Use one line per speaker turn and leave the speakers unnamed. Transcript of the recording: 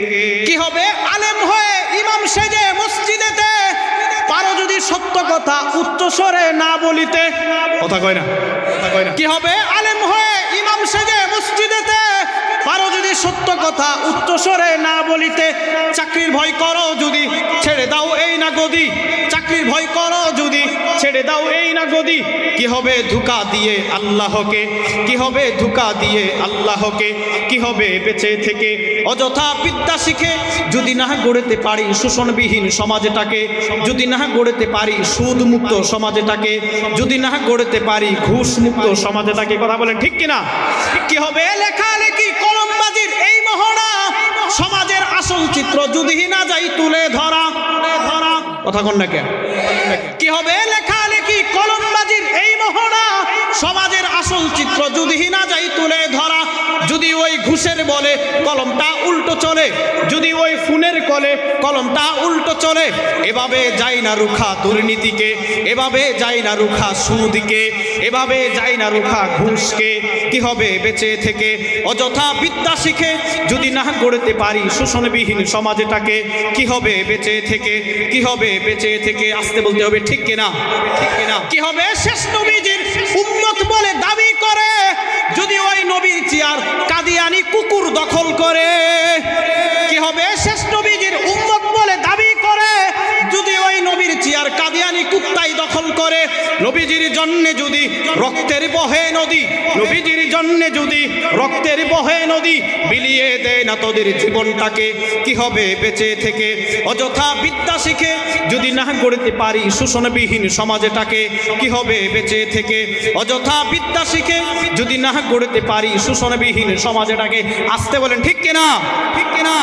কি হবে আলেম হয়ে ইমাম সেজে মসজিদেতে পারো যদি সত্য কথা উচ্চ স্বরে না বলিতে, কথা কয় না, কি হবে আলেম হয়ে ইমাম সেজে মসজিদেতে পারো যদি সত্য কথা উচ্চ স্বরে না বলিতে, চাকরির ভয় করো যদি ছেড়ে দাও এই না গদি, চাকরির ভয় করো যদি ছেড়ে দাও এই না গদি, কি হবে ধোঁকা দিয়ে আল্লাহকে, কি হবে ধোঁকা দিয়ে আল্লাহকে, কি হবে বেঁচে থেকে অযথা বিদ্যা শিখে যদি না গড়তে পারি শোষণবিহীন সমাজটাকে, যদি না গড়তে পারি সুদ মুক্ত সমাজটাকে, যদি না গড়তে পারি ঘুষ মুক্ত সমাজটাকে, কথা বলেন ঠিক কিনা? কি হবে লেখালেখি কলমবাজির এই মহড়া, সমাজের আসল চিত্র যদি না যাই তুলে ধরা, কথা কন না কেন? কি হবে লেখালেখি কলমবাজির এই মহড়া, সমাজের আসল চিত্র যদি না যাই তুলে ধরা, যদি ওই ঘুষের বলে কলমটা উল্টো চলে, যদি ওই ফোনের কলে কলমটা উল্টো চলে, এভাবে যাই না রুখা দুর্নীতিকে, এভাবে যাই না রুখা সুদকে, এভাবে যাই না রুখা ঘুষকে, কি হবে বেঁচে থেকে অযথা বিদ্যা শিখে যদি না গড়তে পারি শোষণবিহীন সমাজটাকে, কি হবে বেঁচে থেকে, কি হবে বেঁচে থেকে, আসতে বলতে হবে ঠিক কিনা, ঠিক কিনা? কি হবে শেষ নবীজির উম্মত বলে দাবি করে যদি ওই নবীর চেয়ার কাদিয়ানি কুকুর দখল করে, কি হবে শেষ নবীজির উম্মত বলে দাবি করে যদি ওই নবীর চেয়ার কাদিয়ানি কুত্তাই দখল করে, নবীজির জন্যে যদি রক্তের বহে নদী, নবীজির জন্যে যদি রক্তের বহে নদী বিলিয়ে দেয় না তোদের জীবনটাকে, কি হবে বেঁচে থেকে অযথা বিদ্যা শিখে যদি না গড়তে পারি শোষণবিহীন সমাজটাকে, কি হবে বেঁচে থেকে অযথা বিদ্যা শিখে যদি না গড়তে পারি শোষণবিহীন সমাজটাকে, আসতে বলেন ঠিক কিনা, ঠিক কিনা?